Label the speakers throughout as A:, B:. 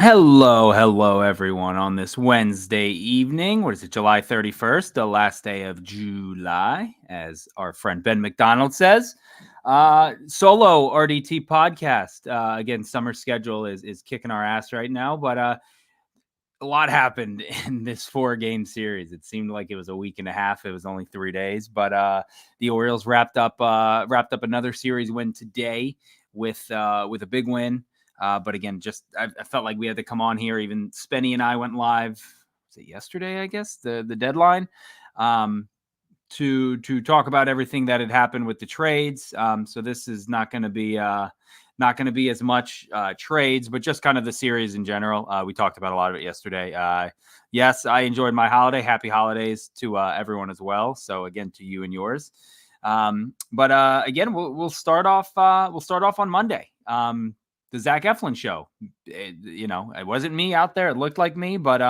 A: Hello, everyone, on this Wednesday evening. What is it, July 31st, the last day of July, as our friend Ben McDonald says. Solo RDT podcast. Again, summer schedule is kicking our ass right now, but a lot happened in this 4-game series. It seemed like it was a week and a half. It was only 3 days, but the Orioles wrapped up another series win today with a big win. But again, I felt like we had to come on here. Even Spenny and I went live. Was it yesterday? I guess the deadline to talk about everything that had happened with the trades. So this is not going to be as much trades, but just kind of the series in general. We talked about a lot of it yesterday. Yes, I enjoyed my holiday. Happy holidays to everyone as well. So again, to you and yours. But again, we'll start off on Monday. The Zack Eflin show. It wasn't me out there. It looked like me, but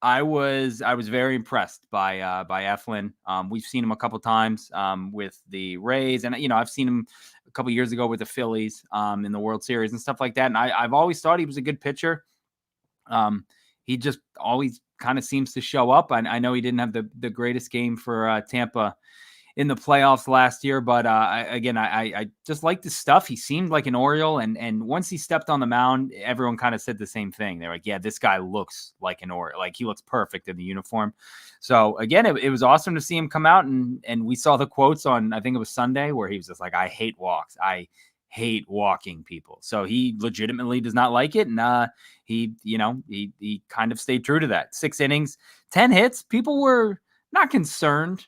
A: I was very impressed by Eflin. We've seen him a couple times with the Rays, and I've seen him a couple years ago with the Phillies in the World Series and stuff like that. And I've always thought he was a good pitcher. He just always kind of seems to show up. I know he didn't have the greatest game for Tampa in the playoffs last year, but I just like the stuff. He seemed like an Oriole, and once he stepped on the mound, everyone kind of said the same thing. They're like, yeah, this guy looks like an Oriole. Like, he looks perfect in the uniform. So again, it was awesome to see him come out, and we saw the quotes on, I think it was Sunday, where he was just like, I hate walks. I hate walking people. So he legitimately does not like it. And he kind of stayed true to that. 6 innings, 10 hits. People were not concerned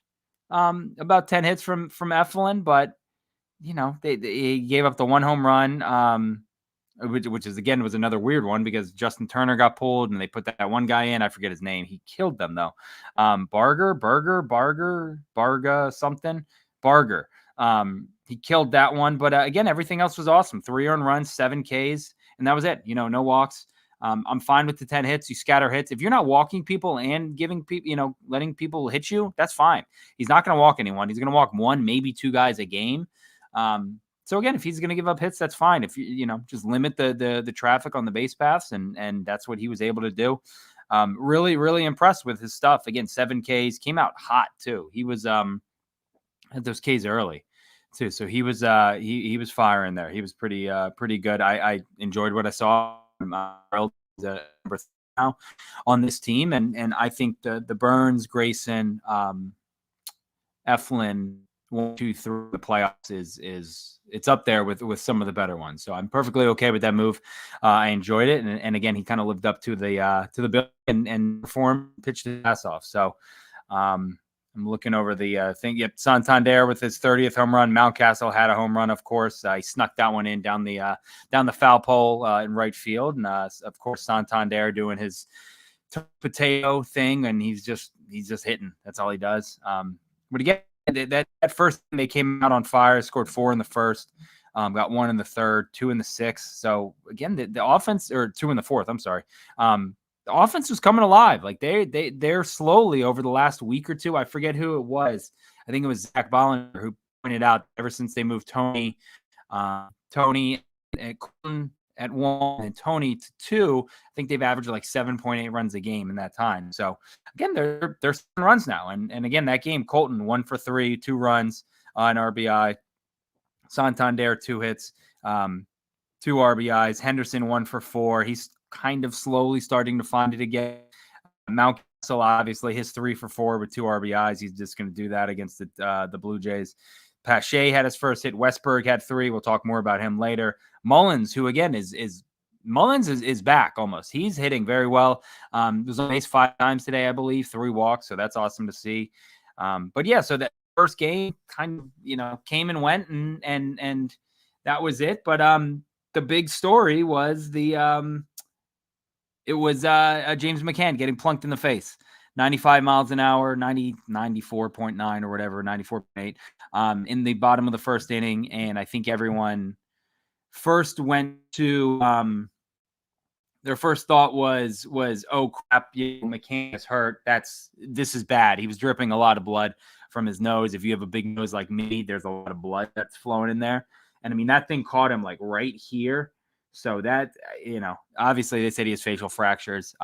A: about 10 hits from Eflin, but he gave up the 1 home run, which is, again, was another weird one because Justin Turner got pulled and they put that one guy in. I forget his name. He killed them though. Barga something. Barger. He killed that one, but again, everything else was awesome. 3 earned runs, 7 Ks, and that was it. No walks. I'm fine with the 10 hits. You scatter hits. If you're not walking people and giving people, letting people hit you, that's fine. He's not going to walk anyone. He's going to walk 1, maybe 2 guys a game. So again, if he's going to give up hits, that's fine. If you just limit the traffic on the base paths, and that's what he was able to do. Really, really impressed with his stuff. Again, 7 Ks, came out hot too. He was had those Ks early too. So he was he was firing there. He was pretty good. I enjoyed what I saw. Number 3 now on this team, and I think the Burns, Grayson, Eflin 1, 2, 3 the playoffs is it's up there with some of the better ones. So I'm perfectly okay with that move. I enjoyed it, and again, he kind of lived up to the bill and performed, pitched his ass off. So I'm looking over the thing. Yep, Santander with his 30th home run. Mountcastle had a home run, of course. He snuck that one in down the foul pole in right field, and of course Santander doing his potato thing, and he's just hitting. That's all he does. But again, that first they came out on fire. Scored 4 in the first. Got 1 in the third, 2 in the sixth. So again, the offense, or 2 in the fourth. I'm sorry. The offense was coming alive. Like they're slowly over the last week or two. I forget who it was. I think it was Zach Bollinger who pointed out ever since they moved Tony and Colton at 1 and Tony to 2, I think they've averaged like 7.8 runs a game in that time. So again, they're 7 runs now. And again, that game, Colton 1 for 3, 2 runs, an RBI. Santander 2 hits, 2 RBIs. Henderson 1 for 4. He's kind of slowly starting to find it again. Mountcastle, obviously, his 3 for 4 with 2 RBIs. He's just going to do that against the Blue Jays. Pache had his first hit. Westburg had 3. We'll talk more about him later. Mullins, who again is back almost. He's hitting very well. Was on base 5 times today, I believe, 3 walks. So that's awesome to see. But yeah, so that first game kind of came and went, and that was it. But the big story was it was James McCann getting plunked in the face. 95 miles an hour, 94.9 or whatever, 94.8 in the bottom of the first inning. And I think everyone first went to their first thought was, oh crap, McCann is hurt. This is bad. He was dripping a lot of blood from his nose. If you have a big nose like me, there's a lot of blood that's flowing in there. And I mean, that thing caught him like right here. So that, obviously they said he has facial fractures.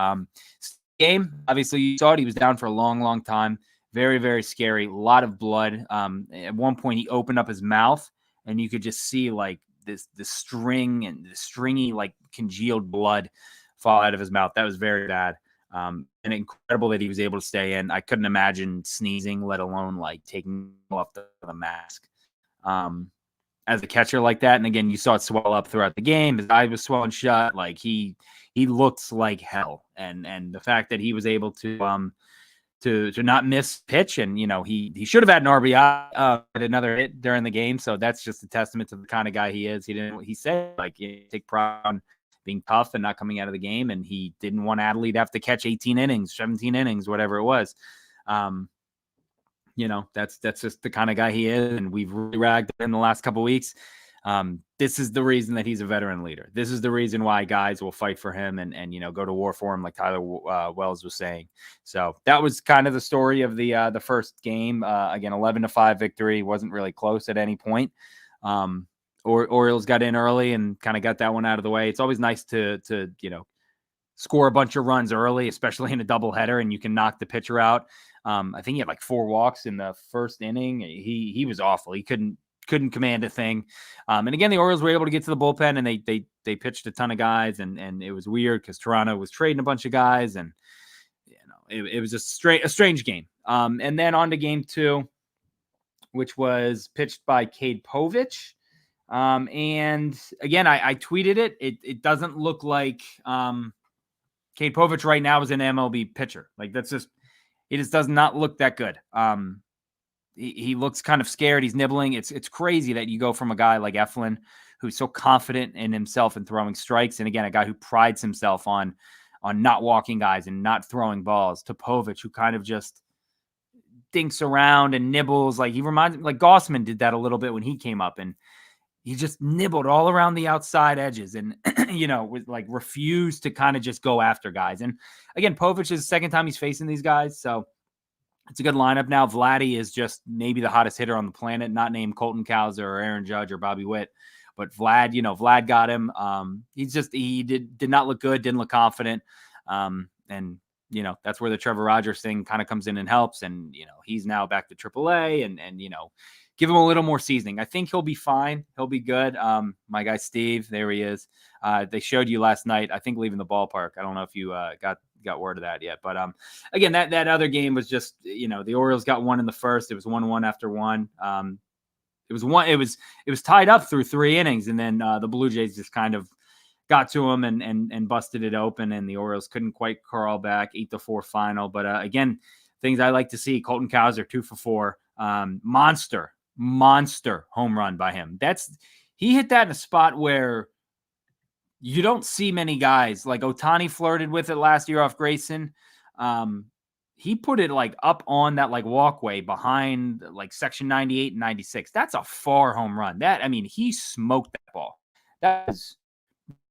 A: Game, obviously you saw it. He was down for a long, long time. Very, very scary. A lot of blood. At one point he opened up his mouth and you could just see like this string and the stringy, like congealed blood fall out of his mouth. That was very bad. And incredible that he was able to stay in. I couldn't imagine sneezing, let alone like taking off the mask. As a catcher like that. And again, you saw it swell up throughout the game. His eye was swollen shut. Like he looks like hell. And the fact that he was able to not miss pitch, and he should have had an RBI at another hit during the game. So that's just a testament to the kind of guy he is. He said like take pride on being tough and not coming out of the game, and he didn't want Adley to have to catch 18 innings, 17 innings, whatever it was. That's just the kind of guy he is, and we've really ragged him in the last couple of weeks. This is the reason that he's a veteran leader. This is the reason why guys will fight for him and go to war for him, like Tyler Wells was saying. So that was kind of the story of the first game. Again, 11-5 victory. Wasn't really close at any point. Orioles got in early and kind of got that one out of the way. It's always nice to score a bunch of runs early, especially in a doubleheader, and you can knock the pitcher out. I think he had like 4 walks in the first inning. He was awful. He couldn't command a thing. And again, the Orioles were able to get to the bullpen, and they pitched a ton of guys, and it was weird because Toronto was trading a bunch of guys, and it was a strange game. And then on to game 2, which was pitched by Cade Povich. And again, I tweeted it. It doesn't look like Cade Povich right now is an MLB pitcher. Like it just does not look that good. He looks kind of scared. He's nibbling. It's crazy that you go from a guy like Eflin, who's so confident in himself and throwing strikes, and again, a guy who prides himself on not walking guys and not throwing balls, to Povich, who kind of just dinks around and nibbles. Like he reminds me, like Gossman did that a little bit when he came up, and he just nibbled all around the outside edges and, was like refused to kind of just go after guys. And again, Povich is the second time he's facing these guys. So it's a good lineup now. Vladdy is just maybe the hottest hitter on the planet, not named Colton Cowser or Aaron Judge or Bobby Witt, but Vlad got him. He did not look good, didn't look confident. And that's where the Trevor Rogers thing kind of comes in and helps. And, he's now back to AAA and give him a little more seasoning. I think he'll be fine. He'll be good. My guy, Steve, there he is. They showed you last night, I think, leaving the ballpark. I don't know if you got word of that yet. But again, that other game was just, the Orioles got one in the first. It was 1-1 after one. It was tied up through 3 innings. And then the Blue Jays just kind of got to him and busted it open. And the Orioles couldn't quite crawl back, 8-4 final. But again, things I like to see. Colton Cowser, 2 for 4. Monster home run by him. He hit that in a spot where you don't see many guys. Like Ohtani flirted with it last year off Grayson. He put it like up on that like walkway behind like section 98 and 96. That's a far home run. He smoked that ball. That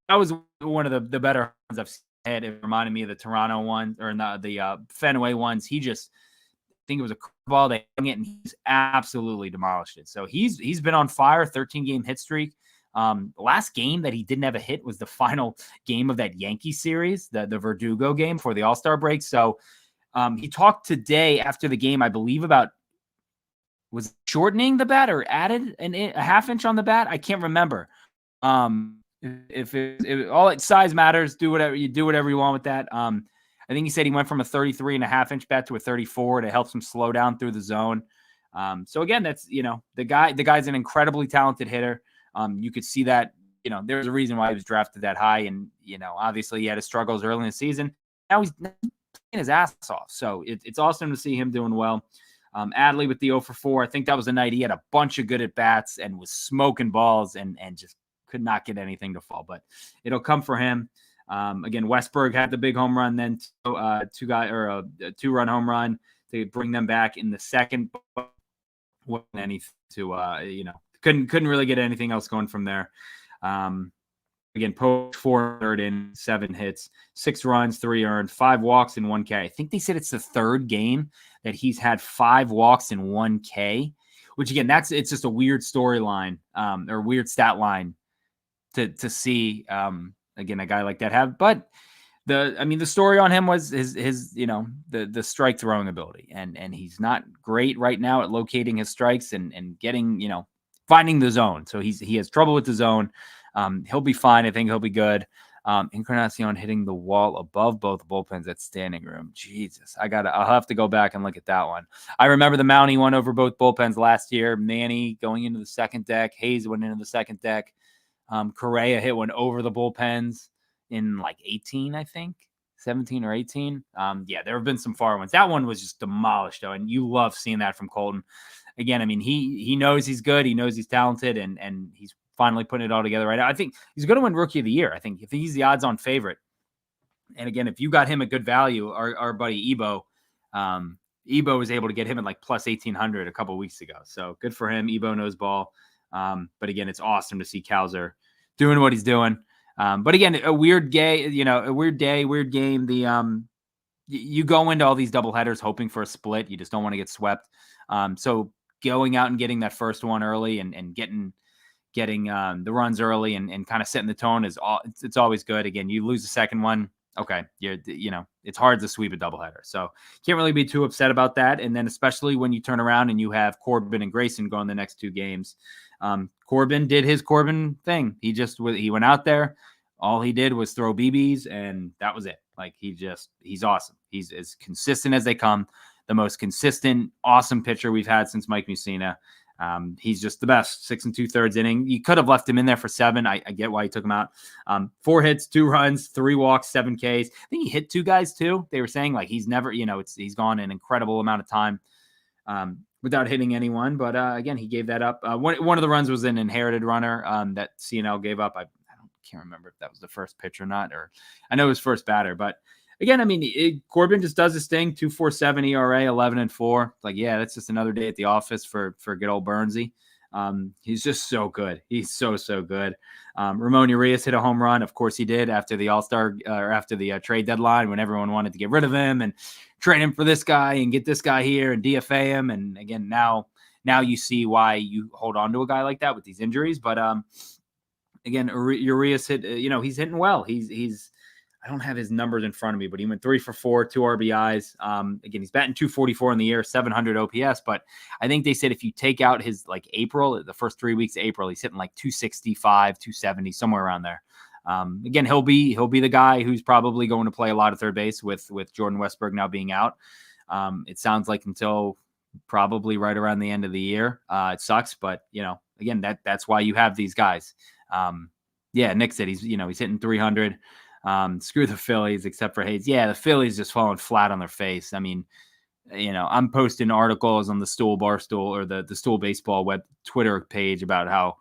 A: was one of the better ones I've seen. It reminded me of the Toronto one or the Fenway ones. I think it was a curveball. They hung it, and he's absolutely demolished it. So he's been on fire, 13-game hit streak. The last game that he didn't have a hit was the final game of that Yankee series, the Verdugo game for the All-Star break. So he talked today after the game, I believe, about was shortening the bat or added a half inch on the bat. I can't remember. If all size matters, do whatever you want with that. I think he said he went from a 33.5 inch bat to a 34 to help him slow down through the zone. So again, that's, the guy's an incredibly talented hitter. You could see that, there's a reason why he was drafted that high. And, obviously he had his struggles early in the season. Now he's playing his ass off. So it's awesome to see him doing well. Adley with the 0 for 4. I think that was the night he had a bunch of good at bats and was smoking balls and just could not get anything to fall, but it'll come for him. Again, Westburg had the big home run, then a 2-run home run to bring them back in the second. Wasn't anything to couldn't really get anything else going from there. Again, Povich 4 third in 7 hits, 6 runs, 3 earned, 5 walks and 1 K. I think they said it's the 3rd game that he's had 5 walks and 1 K, which again, it's just a weird storyline or weird stat line. to see, again, a guy like that have. But the story on him was his the strike throwing ability, and he's not great right now at locating his strikes and getting, finding the zone. So he has trouble with the zone. He'll be fine. I think he'll be good. Encarnacion hitting the wall above both bullpens at standing room. Jesus, I'll have to go back and look at that one. I remember the Mountie won over both bullpens last year. Manny going into the second deck. Hayes went into the second deck. Correa hit one over the bullpens in like 18, I think. 17 or 18. Yeah, there have been some far ones. That one was just demolished, though, and you love seeing that from Colton. Again, I mean, he knows he's good. He knows he's talented, and he's finally putting it all together right now. I think he's going to win Rookie of the Year. I think if he's the odds-on favorite. And again, if you got him at good value, our buddy Ebo was able to get him at like plus 1,800 a couple of weeks ago. So good for him. Ebo knows ball. But again, it's awesome to see Cowser doing what he's doing. But again, a weird day. Weird game. You go into all these doubleheaders hoping for a split. You just don't want to get swept. So going out and getting that first one early and getting the runs early and kind of setting the tone it's always good. Again, you lose the second one. Okay. It's hard to sweep a doubleheader. So can't really be too upset about that. And then especially when you turn around and you have Corbin and Grayson going the next two games. Corbin did his Corbin thing. He went out there. All he did was throw BBs, and that was it. Like he's awesome. He's as consistent as they come. The most consistent, awesome pitcher we've had since Mike Mussina. He's just the best. 6 2/3 inning. You could have left him in there for 7. I get why you took him out. 4 hits, 2 runs, 3 walks, 7 Ks. I think he hit 2 guys too. They were saying like he's never, he's gone an incredible amount of time without hitting anyone. But again, he gave that up. One of the runs was an inherited runner that CNL gave up. I can't remember if that was the first pitch or not, or I know it was first batter, but again, I mean, Corbin just does his thing. 2.47 ERA, 11-4. Like, yeah, that's just another day at the office for good old Burnsy. He's just so good. He's so good. Ramon Urias hit a home run. Of course he did after the All-Star or after the trade deadline when everyone wanted to get rid of him and trade him for this guy and get this guy here and DFA him. And again, now you see why you hold on to a guy like that with these injuries. But again, Urias hit, he's hitting well. He's I don't have his numbers in front of me, but he went 3 for 4, 2 RBIs. Again, he's batting 244 in the year, 700 OPS. But I think they said if you take out his like April, the first 3 weeks of April, he's hitting like 265, 270, somewhere around there. Again, he'll be the guy who's probably going to play a lot of third base with Jordan Westburg now being out. It sounds like until probably right around the end of the year. It sucks, but again, that's why you have these guys. Nick said he's hitting 300. Screw the Phillies except for Hayes. Yeah, the Phillies just falling flat on their face. I mean, I'm posting articles on the Stool Barstool or the Stool Baseball web Twitter page about how,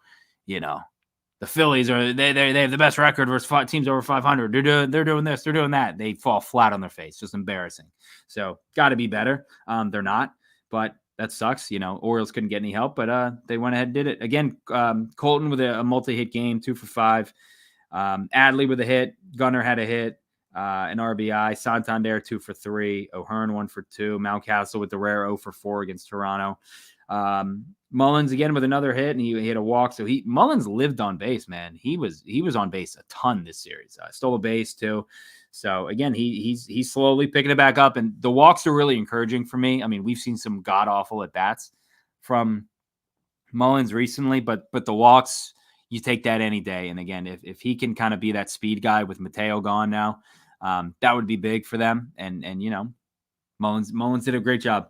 A: the Phillies they have the best record versus teams over 500. They're doing this, they're doing that. They fall flat on their face. Just embarrassing. So got to be better. They're not, but that sucks. Orioles couldn't get any help, but they went ahead and did it again. Colton with a multi-hit game, 2 for 5. Adley with a hit, Gunnar had a hit, an RBI, Santander 2 for 3, O'Hearn 1 for 2, Mountcastle with the rare 0 for 4 against Toronto. Mullins again with another hit, and he hit a walk. So Mullins lived on base, man. He was on base a ton this series. Stole a base too. So again, he's slowly picking it back up, and the walks are really encouraging for me. I mean, we've seen some god awful at bats from Mullins recently, but the walks, you take that any day. And again, if he can kind of be that speed guy with Mateo gone now, that would be big for them. And Mullins did a great job.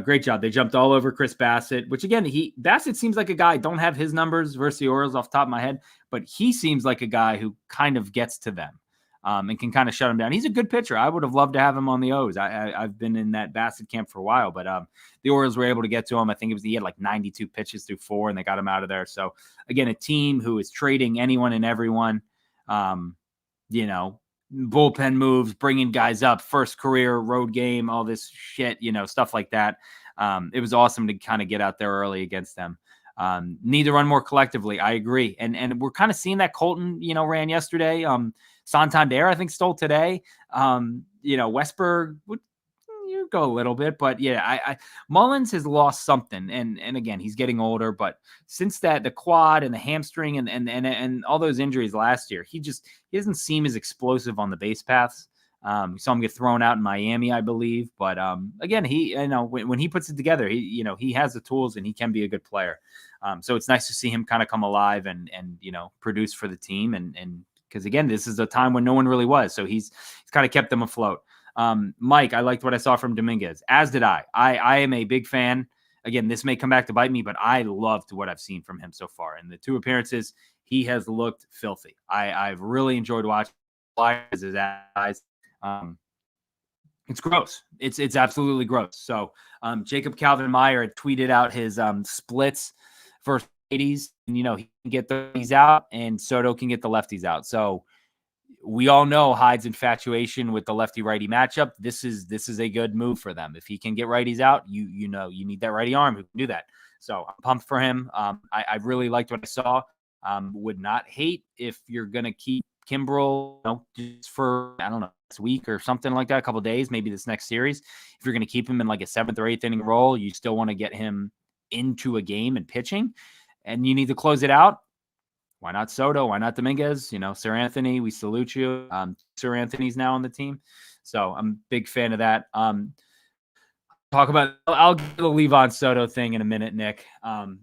A: Great job. They jumped all over Chris Bassett, which again, Bassett seems like a guy, I don't have his numbers versus the Orioles off the top of my head, but he seems like a guy who kind of gets to them and can kind of shut him down. He's a good pitcher. I would have loved to have him on the O's. I've been in that Bassett camp for a while, but the Orioles were able to get to him. I think he had like 92 pitches through 4 and they got him out of there. So again, a team who is trading anyone and everyone, bullpen moves, bringing guys up, first career road game, all this shit, stuff like that. It was awesome to kind of get out there early against them. Need to run more collectively. I agree. And we're kind of seeing that. Colton, ran yesterday. Santander, I think, stole today. Westburg, you go a little bit, but yeah, Mullins has lost something, and again, he's getting older, but since the quad and the hamstring and all those injuries last year, he doesn't seem as explosive on the base paths. We saw him get thrown out in Miami, I believe, but again, when he puts it together, he has the tools and he can be a good player. So it's nice to see him kind of come alive and produce for the team, and because again, this is a time when no one really was, so he's kind of kept them afloat. Mike, I liked what I saw from Dominguez, as did I. I am a big fan. Again, this may come back to bite me, but I loved what I've seen from him so far. In the 2 appearances, he has looked filthy. I've really enjoyed watching his eyes. It's gross. It's absolutely gross. So Jacob Calvin Meyer had tweeted out his splits versus lefties. And, he can get the lefties out and Soto can get the lefties out. So we all know Hyde's infatuation with the lefty-righty matchup. This is a good move for them. If he can get righties out, you need that righty arm who can do that. So I'm pumped for him. I really liked what I saw. Would not hate if you're going to keep Kimbrel, just for, I don't know, this week or something like that, a couple days, maybe this next series. If you're going to keep him in like a 7th or 8th inning role, you still want to get him into a game and pitching, and you need to close it out. Why not Soto? Why not Dominguez? Sir Anthony, we salute you. Sir Anthony's now on the team. So I'm a big fan of that. I'll get the Levon Soto thing in a minute, Nick.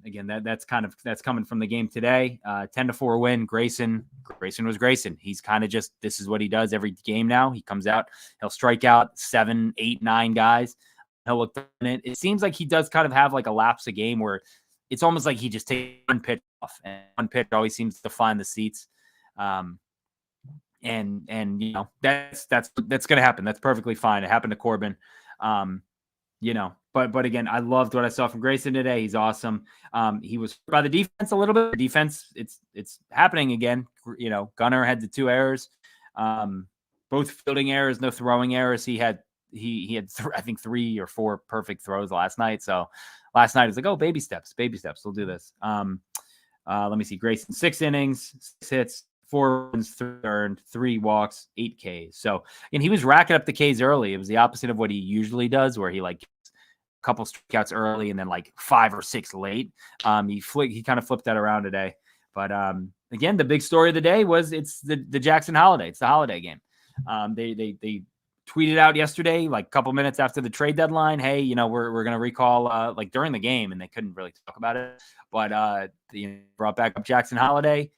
A: Again, that's coming from the game today. 10-4 win. Grayson was Grayson. He's kind of just, this is what he does every game now. He comes out, he'll strike out 7, 8, 9 guys. He'll look in it. It seems like he does kind of have like a lapse a game where it's almost like he just takes one pitch off, and one pitch always seems to find the seats. And that's going to happen. That's perfectly fine. It happened to Corbin. But again, I loved what I saw from Grayson today. He's awesome. He was by the defense a little bit. The defense, it's happening again. Gunnar had the 2 errors, both fielding errors, no throwing errors. He had I think 3 or 4 perfect throws last night. So last night it was like, oh, baby steps. We'll do this. Let me see. Grayson, 6 innings, 6 hits, 4 runs, 3 earned, 3 walks, 8 Ks. So, and he was racking up the Ks early. It was the opposite of what he usually does, where he like gets a couple strikeouts early and then like 5 or 6 late. He kind of flipped that around today. But again, the big story of the day was it's the Jackson Holiday. It's the holiday game. They tweeted out yesterday, like a couple minutes after the trade deadline, hey, we're going to recall like during the game, and they couldn't really talk about it. But brought back up Jackson Holiday,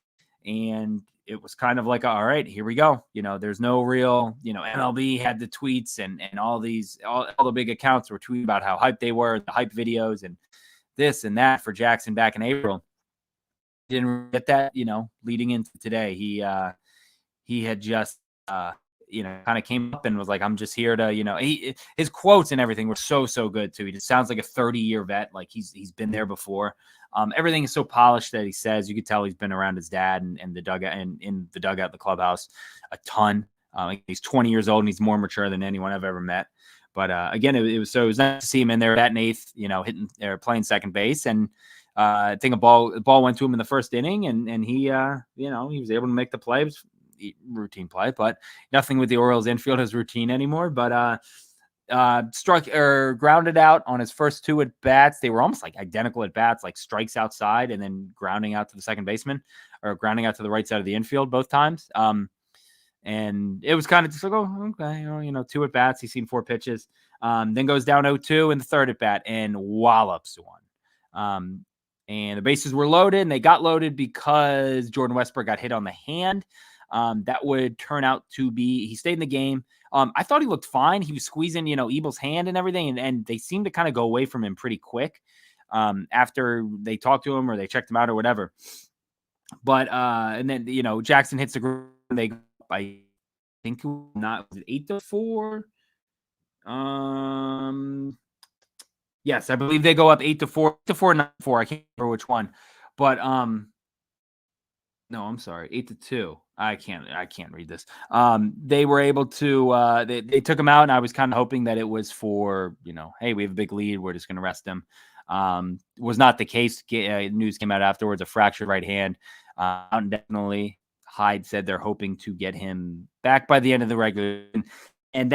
A: and it was kind of like, all right, here we go. There's no real, MLB had the tweets and all the big accounts were tweeting about how hyped they were, the hype videos and this and that for Jackson back in April. Didn't get that, leading into today. He had just, kind of came up and was like, I'm just here to, his quotes and everything were so good too. He just sounds like a 30-year vet. Like he's been there before. Everything is so polished that he says, you could tell he's been around his dad and the dugout and in the dugout, the clubhouse a ton. He's 20 years old and he's more mature than anyone I've ever met. But again, it was nice to see him in there batting 8th, hitting or playing second base. And I think the ball went to him in the first inning and he, he was able to make the play. It was routine play, but nothing with the Orioles infield is routine anymore. But struck or grounded out on his first 2 at bats. They were almost like identical at bats, like strikes outside and then grounding out to the second baseman or grounding out to the right side of the infield both times. And it was kind of just like, oh, okay, 2 at bats. He's seen 4 pitches. Then goes down 0-2 in the 3rd at bat and wallops one. And the bases were loaded, and they got loaded because Jordan Westburg got hit on the hand. That would turn out to be, he stayed in the game. I thought he looked fine. He was squeezing, Ebel's hand and everything, and they seemed to kind of go away from him pretty quick after they talked to him or they checked him out or whatever. But and then Jackson hits the ground. They go up, I think not, was it 8-4? Yes, I believe they go up 8-4, 9-4. I can't remember which one, but no, I'm sorry, 8-2. I can't read this. They were able to, they took him out, and I was kind of hoping that it was for, hey, we have a big lead, we're just going to rest him. Was not the case. News came out afterwards, a fractured right hand. Definitely, Hyde said they're hoping to get him back by the end of the regular season, and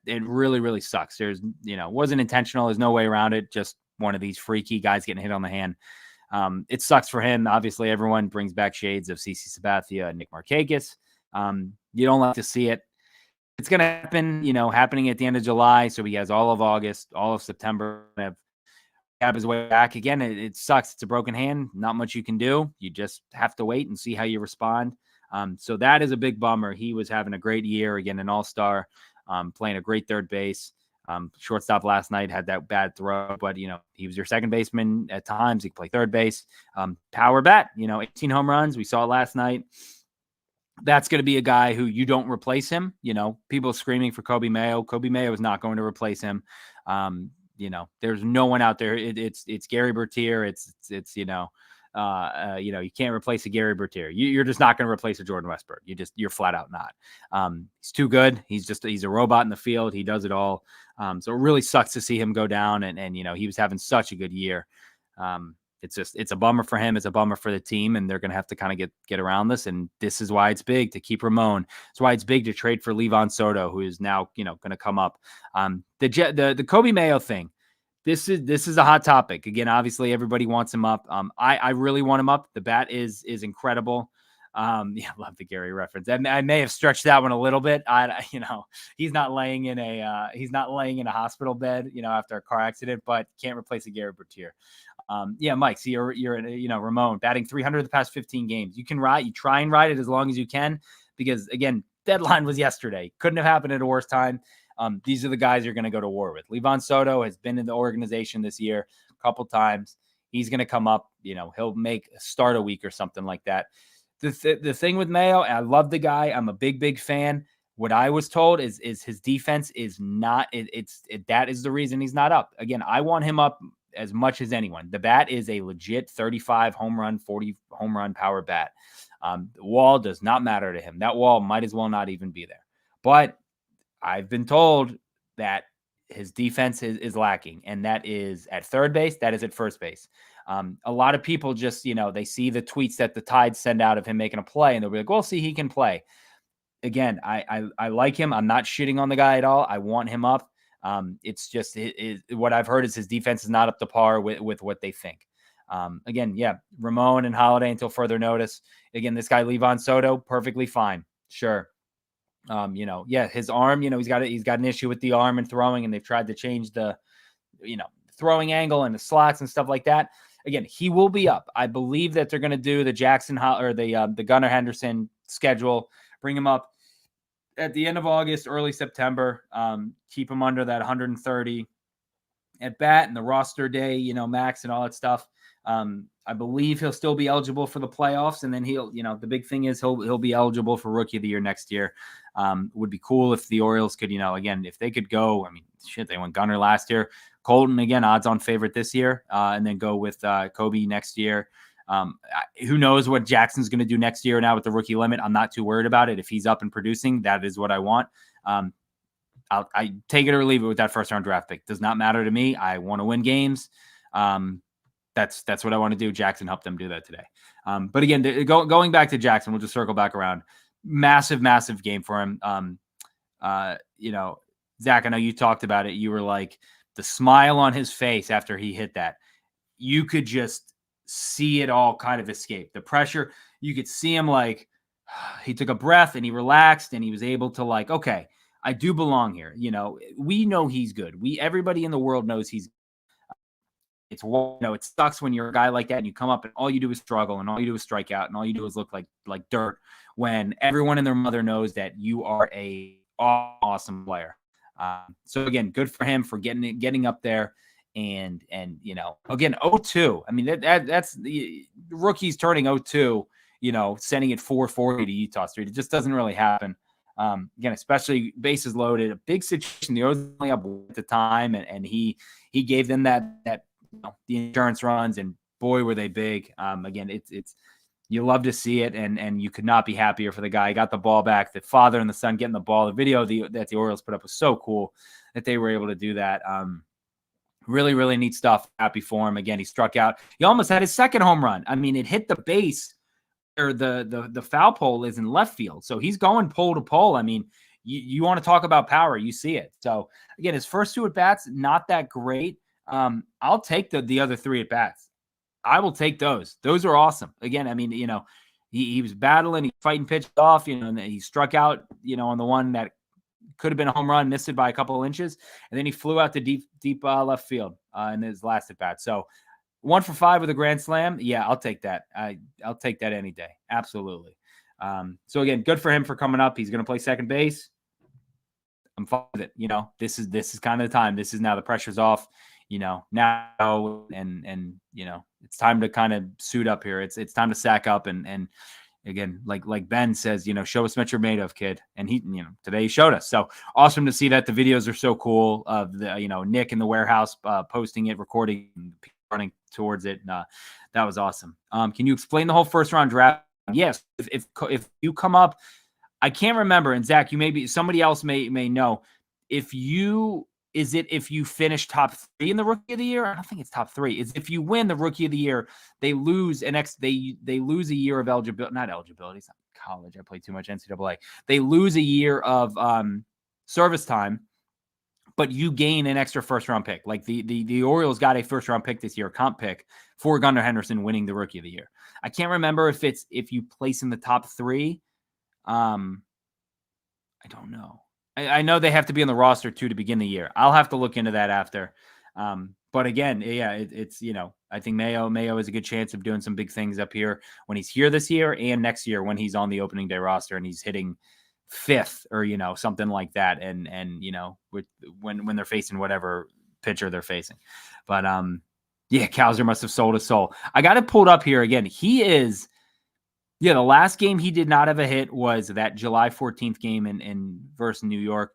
A: it really, really sucks. There's, wasn't intentional. There's no way around it. Just one of these freaky guys getting hit on the hand. It sucks for him. Obviously, everyone brings back shades of CC Sabathia and Nick Markakis. You don't like to see it. It's going to happen, happening at the end of July. So he has all of August, all of September, have his way back. Again, it sucks. It's a broken hand. Not much you can do. You just have to wait and see how you respond. So that is a big bummer. He was having a great year, again, an all-star, playing a great third base. Shortstop last night had that bad throw, but, he was your second baseman at times. He could play third base. Power bat, 18 home runs. We saw it last night. That's going to be a guy who you don't replace him. People screaming for Kobe Mayo. Kobe Mayo is not going to replace him. There's no one out there. It's Gary Bertier. You can't replace a Gary Bertier. You're just not going to replace a Jordan Westburg. You're flat out not. He's too good. He's a robot in the field. He does it all. So it really sucks to see him go down. And he was having such a good year. It's a bummer for him. It's a bummer for the team, and they're going to have to kind of get around this. And this is why it's big to keep Ramon. It's why it's big to trade for Livan Soto, who is now, going to come up. The Kobe Mayo thing. This is a hot topic. Again, obviously everybody wants him up. I really want him up. The bat is incredible. I love the Gary reference. I may have stretched that one a little bit. He's not laying in a hospital bed, after a car accident, but can't replace a Gary Bertier. Mike, so you're Ramon batting 300 the past 15 games. You try and ride it as long as you can, because again, deadline was yesterday. Couldn't have happened at a worse time. These are the guys you're going to go to war with. Livan Soto has been in the organization this year a couple times. He's going to come up, he'll make a start a week or something like that. The thing with Mayo, I love the guy. I'm a big fan. What I was told is his defense is not, that is the reason he's not up. Again, I want him up as much as anyone. The bat is a legit 35 home run, 40 home run power bat. The wall does not matter to him. That wall might as well not even be there. But I've been told that his defense is lacking, and that is at third base, that is at first base. A lot of people just, they see the tweets that the Tide send out of him making a play, and they'll be like, well, see, he can play. Again, I like him. I'm not shitting on the guy at all. I want him up. It's just what I've heard is his defense is not up to par with what they think. Again, Ramon and Holliday until further notice. Again, this guy, Livan Soto, perfectly fine. Sure. His arm, he's got an issue with the arm and throwing, and they've tried to change the, throwing angle and the slots and stuff like that. Again, he will be up. I believe that they're going to do the Jackson or the Gunnar Henderson schedule, bring him up at the end of August, early September, keep him under that 130 at bat and the roster day, max and all that stuff. I believe he'll still be eligible for the playoffs, and then he'll, the big thing is he'll be eligible for Rookie of the Year next year. Would be cool if the Orioles could, again, if they could go. I mean, shit, they went Gunnar last year. Colton, again, odds-on favorite this year, and then go with Kobe next year. Who knows what Jackson's going to do next year now with the rookie limit. I'm not too worried about it. If he's up and producing, that is what I want. I take it or leave it with that first-round draft pick. Does not matter to me. I want to win games. That's what I want to do. Jackson helped them do that today. But again, going back to Jackson, we'll just circle back around. Massive game for him. Zach, I know you talked about it. You were like, the smile on his face after he hit that, you could just see it all kind of escape. The pressure, you could see him like, he took a breath and he relaxed and he was able to like, okay, I do belong here. We know he's good. Everybody in the world knows he's It's, it sucks when you're a guy like that and you come up and all you do is struggle and all you do is strike out and all you do is look like dirt, when everyone and their mother knows that you are a awesome player. So again, good for him for getting up there and again, 0-2. I mean, that's the rookies turning 0-2, sending it 440 to Utah Street. It just doesn't really happen. Again, especially bases loaded, a big situation. The O's only up at the time, and he gave them that the insurance runs, and boy, were they big. Again, it's you love to see it, and you could not be happier for the guy. He got the ball back. The father and the son getting the ball. The video that the Orioles put up was so cool that they were able to do that. Really, really neat stuff. Happy for him. Again, he struck out. He almost had his second home run. I mean, it hit the base where the foul pole is in left field. So he's going pole to pole. I mean, you want to talk about power, you see it. So again, his first 2 at bats, not that great. I'll take the other 3 at bats. I will take those. Those are awesome. Again, I mean, he was battling, he fighting pitch off, and he struck out, on the one that could have been a home run, missed it by a couple of inches, and then he flew out to deep left field in his last at bat. So 1 for 5 with a grand slam. Yeah, I'll take that. I'll take that any day. Absolutely. So again, good for him for coming up. He's going to play second base. I'm fine with it. This is kind of the time. This is now the pressure's off. Now and it's time to kind of suit up here. It's time to sack up and again, like Ben says, show us what you're made of, kid. And he, today he showed us. So awesome to see that. The videos are so cool of the, Nick in the warehouse posting it, recording, running towards it. And, that was awesome. Can you explain the whole first round draft? Yes. If you come up, I can't remember. And Zach, somebody else may know if you finish top 3 in the rookie of the year. I don't think it's top 3. Is if you win the rookie of the year, they lose they lose a year of eligibility, not eligibility. It's not college. I play too much NCAA. They lose a year of service time, but you gain an extra first round pick. Like the Orioles got a first round pick this year, comp pick for Gunnar Henderson winning the rookie of the year. I can't remember if you place in the top 3. I don't know. I know they have to be on the roster too to begin the year. I'll have to look into that after. But again, yeah, it's I think Mayo has a good chance of doing some big things up here when he's here this year and next year when he's on the opening day roster and he's hitting 5th or something like that. And when they're facing whatever pitcher they're facing. But yeah, Cowser must have sold his soul. I got it pulled up here again. He is. Yeah, the last game he did not have a hit was that July 14th game in versus New York.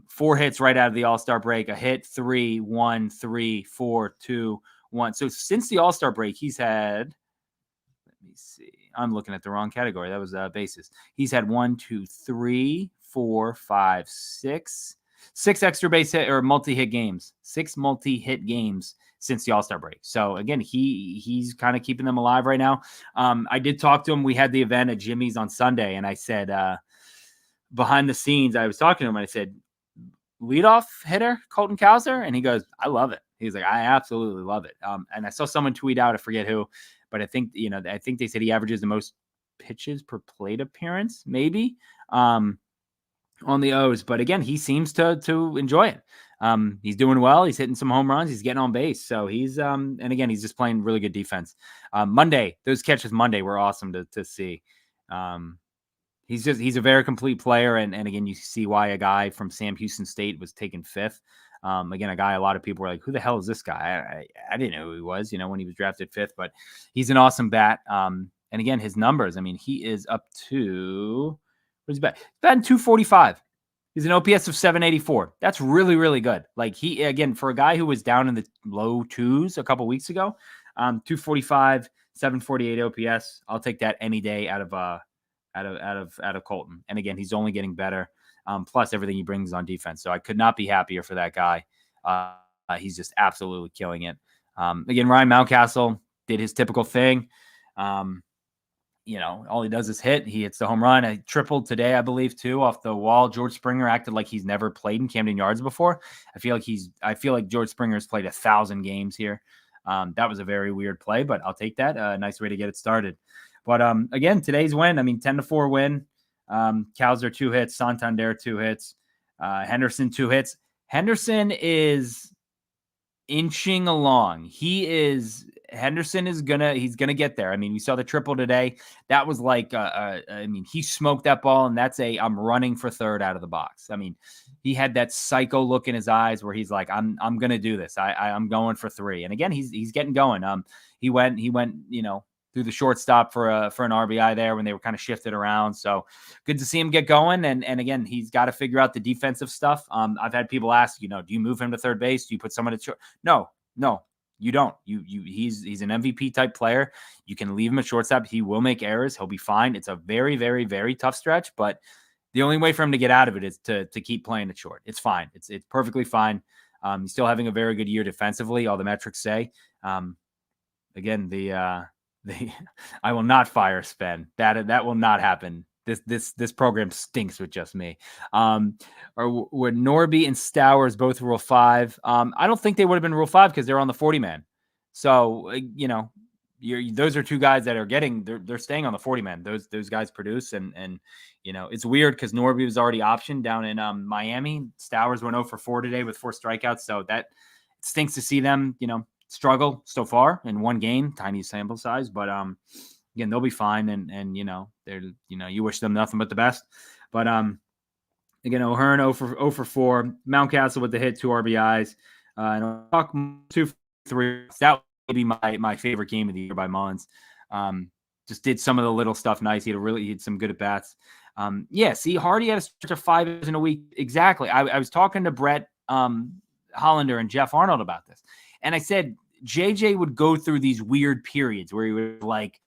A: 4 hits right out of the All-Star break, a hit, 3, 1, 3, 4, 2, 1. So since the All-Star break, he's had, let me see, I'm looking at the wrong category. That was bases. He's had 1, 2, 3, 4, 5, 6 extra base hit or multi-hit games, 6 multi-hit games since the All-Star break. So again, he's kind of keeping them alive right now. I did talk to him. We had the event at Jimmy's on Sunday, and I said, behind the scenes, I was talking to him, and I said, leadoff hitter, Colton Cowser? And he goes, I love it. He's like, I absolutely love it. And I saw someone tweet out, I forget who, but I think, I think they said he averages the most pitches per plate appearance, maybe, on the O's. But again, he seems to enjoy it. He's doing well. He's hitting some home runs. He's getting on base. So he's, and again, he's just playing really good defense. Monday, those catches Monday were awesome to see. He's a very complete player. And again, you see why a guy from Sam Houston State was taken 5th. Again, a guy, a lot of people were like, who the hell is this guy? I didn't know who he was, when he was drafted 5th, but he's an awesome bat. And again, his numbers, I mean, he is up to, where's he bat? He's batting 245. He's an OPS of 784. That's really, really good. Like he, again, for a guy who was down in the low 2s a couple weeks ago, 245, 748 OPS. I'll take that any day out of Colton. And again, he's only getting better. Plus everything he brings on defense. So I could not be happier for that guy. He's just absolutely killing it. Again, Ryan Mountcastle did his typical thing. All he does is hit. He hits the home run. I tripled today, I believe, too, off the wall. George Springer acted like he's never played in Camden Yards before. I feel like George Springer's played 1,000 games here. That was a very weird play, but I'll take that. Nice way to get it started. But again, today's win, 10-4 win. Cowser 2 hits, Santander 2 hits, Henderson 2 hits. Henderson is inching along. Henderson is he's gonna get there. I mean, we saw the triple today. That was like, he smoked that ball, and that's I'm running for third out of the box. I mean, he had that psycho look in his eyes where he's like, I'm gonna do this. I'm going for 3. And again, he's getting going. He went, through the shortstop for an RBI there when they were kind of shifted around. So good to see him get going. And again, he's got to figure out the defensive stuff. I've had people ask, do you move him to third base? Do you put someone at short? No, you don't. He's an MVP type player. You can leave him at shortstop. He will make errors. He'll be fine. It's a very, very, very tough stretch, but the only way for him to get out of it is to keep playing it short. It's fine. It's perfectly fine. He's still having a very good year defensively. All the metrics say, again, I will not fire Spen. That will not happen this program stinks with just me. Or were Norby and Stowers both Rule 5? I don't think they would have been Rule 5 because they're on the 40 man. So those are two guys that are they're staying on the 40 man. Those guys produce, and it's weird because Norby was already optioned down in Miami. Stowers went 0 for 4 today with 4 strikeouts, so that stinks to see them struggle so far in one game, tiny sample size, but again, they'll be fine, and they're you wish them nothing but the best. But again, O'Hearn 0 for 4, Mountcastle with the hit, 2 RBIs, and I'll talk 2 for 3. That would be my favorite game of the year by Mullins. Just did some of the little stuff nice. He had some good at bats. See, Hardy had a stretch of 5 in a week. Exactly. I was talking to Brett Hollander and Jeff Arnold about this, and I said JJ would go through these weird periods where he would like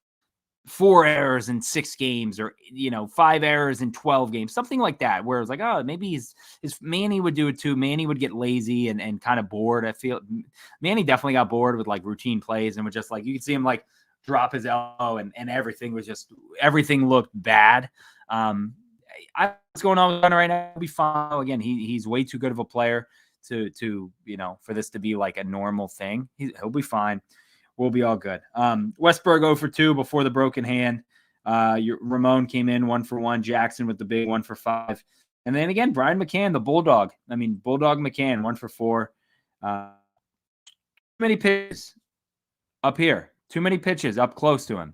A: 4 errors in 6 games, or 5 errors in 12 games, something like that, where it's like, oh, maybe his Manny would do it too. Manny would get lazy and kind of bored. I feel Manny definitely got bored with like routine plays and would just like, you could see him like drop his elbow and everything looked bad. What's going on with Gunnar right now? He'll be fine. Again, he's way too good of a player to for this to be like a normal thing. He'll be fine. We'll be all good. Westburg 0 for 2 before the broken hand. Ramon came in 1 for 1. Jackson with the big 1 for 5. And then again, Brian McCann, the Bulldog. Bulldog McCann, 1 for 4. Too many pitches up here. Too many pitches up close to him.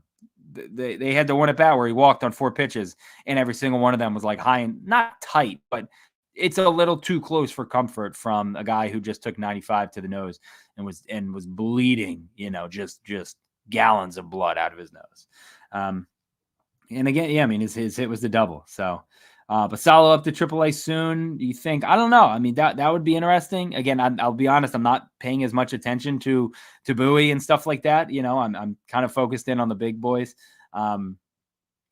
A: They had the one at bat where he walked on 4 pitches, and every single one of them was like high and not tight, but it's a little too close for comfort from a guy who just took 95 to the nose and was bleeding, just gallons of blood out of his nose. And again, his hit was the double. So, but Salo up to AAA soon. You think? I don't know. That would be interesting. Again, I'll be honest. I'm not paying as much attention to Bowie and stuff like that. I'm kind of focused in on the big boys.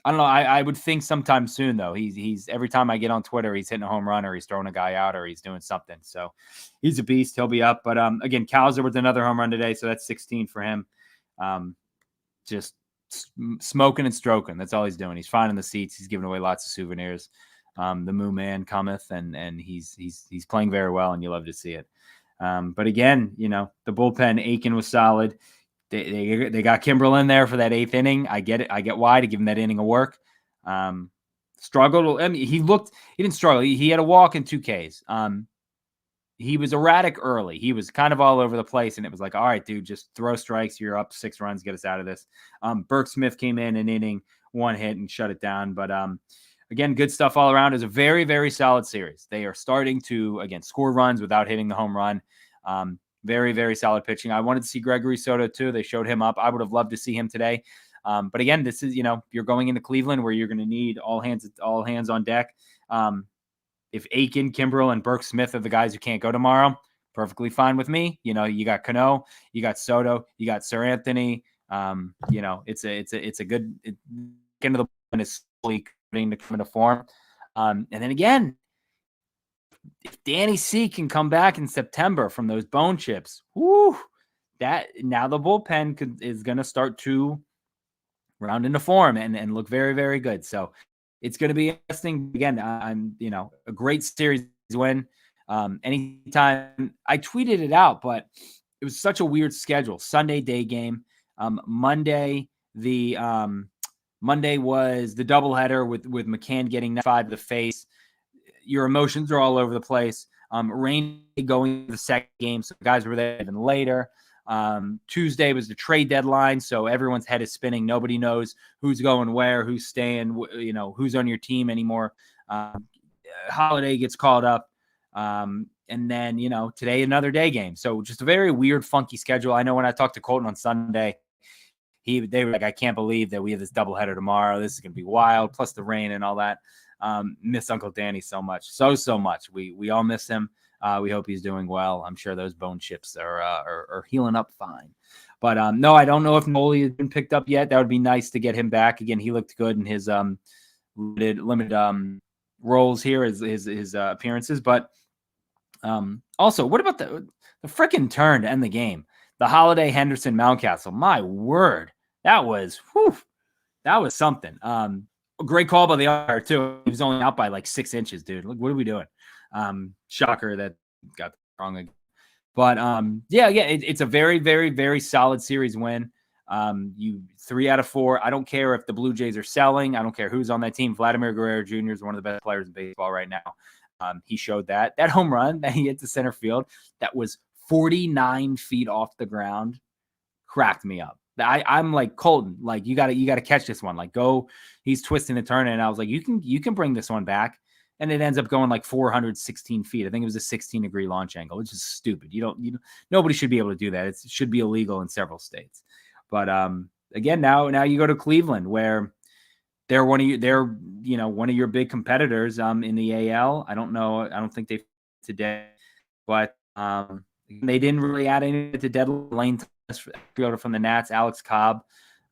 A: I don't know. I would think sometime soon, though. He's every time I get on Twitter, he's hitting a home run or he's throwing a guy out or he's doing something. So he's a beast. He'll be up. But again, Cowser with another home run today, so that's 16 for him. Just smoking and stroking. That's all he's doing. He's finding the seats. He's giving away lots of souvenirs. The Moo Man cometh, and he's playing very well, and you love to see it. But again, the bullpen, Aiken was solid. They got Kimbrel in there for that 8th inning. I get it. I get why, to give him that inning of work. Struggled. He didn't struggle. He had a walk and 2 Ks. He was erratic early. He was kind of all over the place, and it was like, all right, dude, just throw strikes. You're up 6 runs. Get us out of this. Burke Smith came in an inning, 1 hit, and shut it down. But again, good stuff all around. It was a very, very solid series. They are starting to, again, score runs without hitting the home run. Very, very solid pitching. I wanted to see Gregory Soto too. They showed him up. I would have loved to see him today. But again, this is, you're going into Cleveland where you're going to need all hands on deck. If Aiken, Kimbrel, and Burke Smith are the guys who can't go tomorrow, perfectly fine with me. You got Cano, you got Soto, you got Sir Anthony. It's a good end of the and is slowly coming to come into form. And then again, if Danny C can come back in September from those bone chips, that now the bullpen is going to start to round into form and look very, very good. So it's going to be interesting. Again, I'm a great series win. Anytime I tweeted it out, but it was such a weird schedule. Sunday day game. Monday was the doubleheader with McCann getting 5 to the face. Your emotions are all over the place. Rain going to the second game, so guys were there even later. Tuesday was the trade deadline, so everyone's head is spinning. Nobody knows who's going where, who's staying, who's on your team anymore. Holiday gets called up, and then today another day game. So just a very weird, funky schedule. I know when I talked to Colton on Sunday, they were like, I can't believe that we have this doubleheader tomorrow. This is going to be wild, plus the rain and all that. Miss Uncle Danny so much. So much. We all miss him. We hope he's doing well. I'm sure those bone chips are healing up fine. But no, I don't know if Noli has been picked up yet. That would be nice to get him back. Again, he looked good in his limited roles here, his appearances. But also, what about the freaking turn to end the game? The Holiday Henderson Mountcastle. My word, that was something. Great call by the umpire too. He was only out by like 6 inches, dude. Look, what are we doing? Shocker that got wrong again. But yeah, it's a very, very, very solid series win. You 3 out of 4. I don't care if the Blue Jays are selling. I don't care who's on that team. Vladimir Guerrero Jr. is one of the best players in baseball right now. He showed that home run that he hit to center field that was 49 feet off the ground cracked me up. I'm like, Colton, like you gotta catch this one. Like go, he's twisting and turning. And I was like, you can bring this one back. And it ends up going like 416 feet. I think it was a 16-degree launch angle, which is stupid. Nobody should be able to do that. It should be illegal in several states. But again, now you go to Cleveland, where they're one of your big competitors in the AL. I don't know. I don't think they today, but they didn't really add anything to deadline from the Nats. Alex Cobb,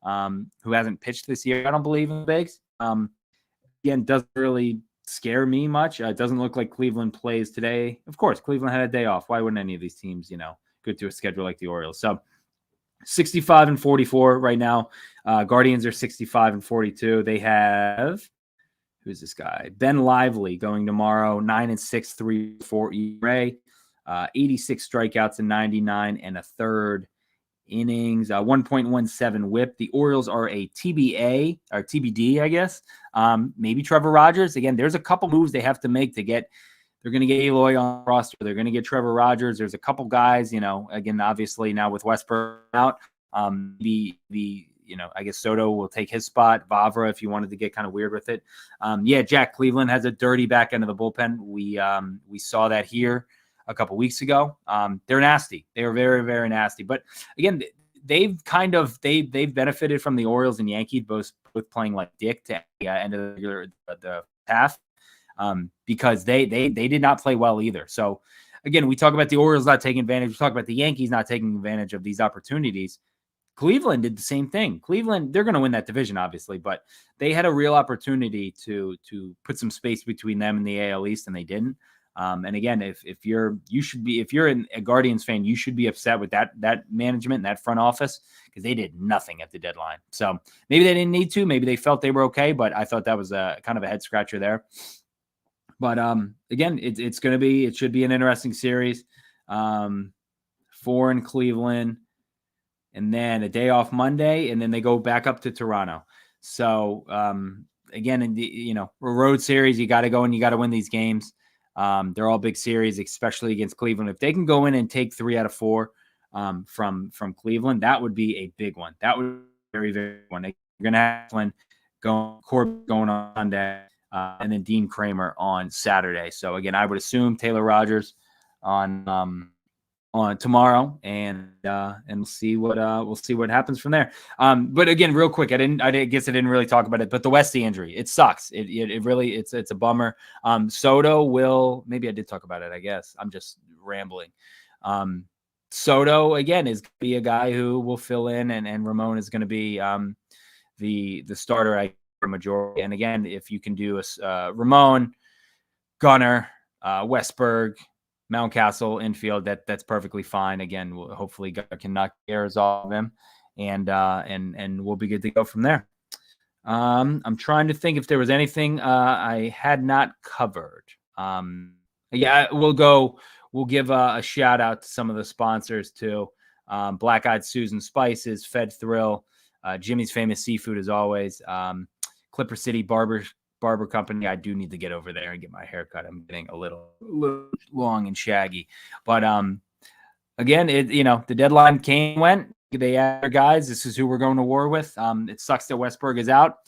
A: who hasn't pitched this year, I don't believe in the bigs. Again, doesn't really scare me much. It doesn't look like Cleveland plays today. Of course, Cleveland had a day off. Why wouldn't any of these teams, go to a schedule like the Orioles? So 65-44 right now. Guardians are 65-42. They have, who's this guy? Ben Lively going tomorrow, 9-6, 3.4 ERA, 86 strikeouts in 99 and a third innings, 1.17 whip. The Orioles are a TBA or TBD, I guess. Maybe Trevor Rogers. Again, there's a couple moves they have to make to get. They're going to get Eloy on the roster. They're going to get Trevor Rogers. There's a couple guys, again, obviously now with Westburg out, I guess Soto will take his spot. Vavra, if you wanted to get kind of weird with it. Jack Cleveland has a dirty back end of the bullpen. We saw that here a couple weeks ago. They're nasty. They are very, very nasty. But again, they've benefited from the Orioles and Yankees both playing like dick to the end of the half. Because they did not play well either. So again, we talk about the Orioles not taking advantage. We talk about the Yankees not taking advantage of these opportunities. Cleveland did the same thing. Cleveland, they're going to win that division, obviously, but they had a real opportunity to put some space between them and the AL East, and they didn't. And again, if you're a Guardians fan, you should be upset with that management and that front office, because they did nothing at the deadline. So maybe they didn't need to. Maybe they felt they were okay, but I thought that was a kind of a head scratcher there. But again, it should be an interesting series. 4 in Cleveland, and then a day off Monday, and then they go back up to Toronto. So again, in the road series, you got to go and you got to win these games. They're all big series, especially against Cleveland. If they can go in and take 3 out of 4 from Cleveland, that would be a big one. That would be very, very big one. They're going to have Eflin going on Monday. And then Dean Kramer on Saturday. So again, I would assume Taylor Rogers on tomorrow, and we'll see what happens from there. But again, real quick, I guess I didn't really talk about it, but the Westy injury, it sucks. It really, it's a bummer. Soto will, maybe I did talk about it. I guess I'm just rambling. Soto again is going to be a guy who will fill in, and Ramon is going to be the starter. Majority. And again, if you can do a Ramon, Gunnar, Westburg, Mountcastle, infield, that's perfectly fine. Again, hopefully Gunnar can knock errors off of him, and we'll be good to go from there. I'm trying to think if there was anything I had not covered. We'll give a shout out to some of the sponsors too. Black Eyed Susan Spices, Fed Thrill, Jimmy's Famous Seafood as always. Clipper City Barber Company. I do need to get over there and get my hair cut. I'm getting a little long and shaggy. But again, the deadline came and went. They asked their guys, this is who we're going to war with. It sucks that Westburg is out.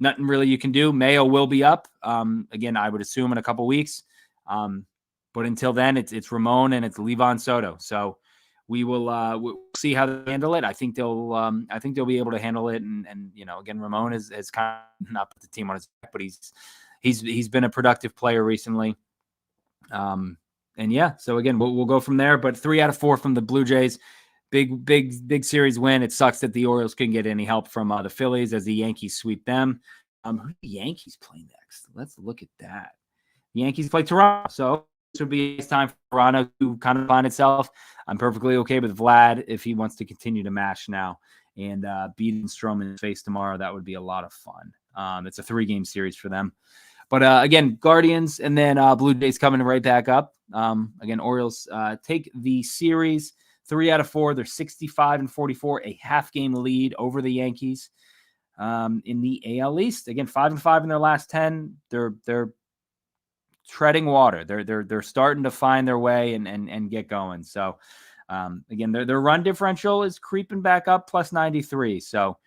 A: Nothing really you can do. Mayo will be up. Again, I would assume in a couple weeks. But until then, it's Ramon and it's Levon Soto. So we'll see how they handle it. I think they'll be able to handle it. And again, Ramon has kind of not put the team on his back, but he's been a productive player recently. So again, we'll go from there. But 3 out of 4 from the Blue Jays, big series win. It sucks that the Orioles couldn't get any help from the Phillies as the Yankees sweep them. Who do the Yankees play next? Let's look at that. The Yankees play Toronto, so this would be time for Toronto to kind of find itself. I'm perfectly okay with Vlad if he wants to continue to mash now and beat Stroman's face tomorrow. That would be a lot of fun. It's a 3-game series for them. But again, Guardians and then Blue Jays coming right back up. Again, Orioles take the series 3 out of 4. They're 65-44, a half-game lead over the Yankees in the AL East. Again, 5-5 in their last 10. They're treading water. They're starting to find their way and get going. So again, their run differential is creeping back up plus 93. So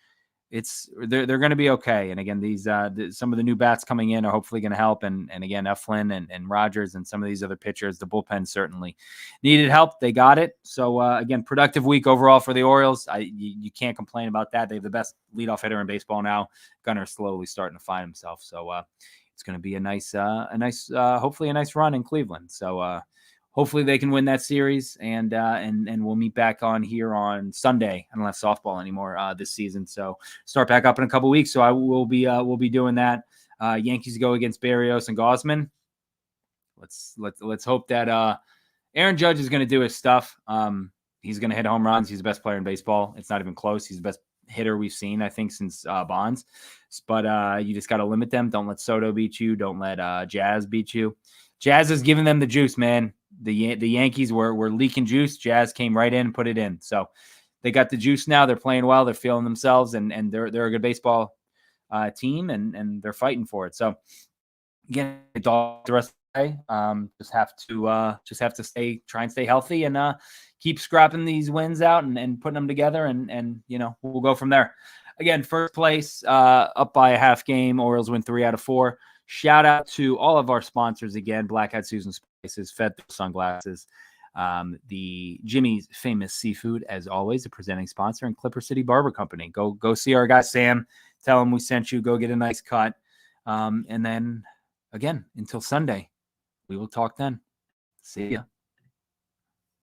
A: they're going to be okay. And again, these some of the new bats coming in are hopefully going to help. And again, Eflin and Rogers and some of these other pitchers, the bullpen certainly needed help. They got it. So again, productive week overall for the Orioles. You can't complain about that. They have the best leadoff hitter in baseball now. Gunner's slowly starting to find himself. So it's going to be a nice, hopefully a nice run in Cleveland. So hopefully they can win that series, and we'll meet back on here on Sunday. I don't have softball anymore this season, so start back up in a couple weeks. So we'll be doing that. Yankees go against Berrios and Gausman. Let's hope that Aaron Judge is going to do his stuff. He's going to hit home runs. He's the best player in baseball. It's not even close. He's the best hitter we've seen, I think, since Bonds. But you just got to limit them. Don't let Soto beat you. Don't let Jazz beat you. Jazz is giving them the juice, man. The Yankees were leaking juice. Jazz came right in and put it in. So they got the juice now. They're playing well. They're feeling themselves, and they're a good baseball team, and they're fighting for it. So again, the rest of the day, just have to try and stay healthy and keep scrapping these wins out and putting them together, and we'll go from there. Again, first place up by a half game. Orioles win 3 out of 4. Shout out to all of our sponsors again: Black Hat Susan Spices, Fed Sunglasses, the Jimmy's Famous Seafood, as always, a presenting sponsor, and Clipper City Barber Company. Go see our guy Sam. Tell him we sent you. Go get a nice cut. And then again, until Sunday, we will talk then. See ya.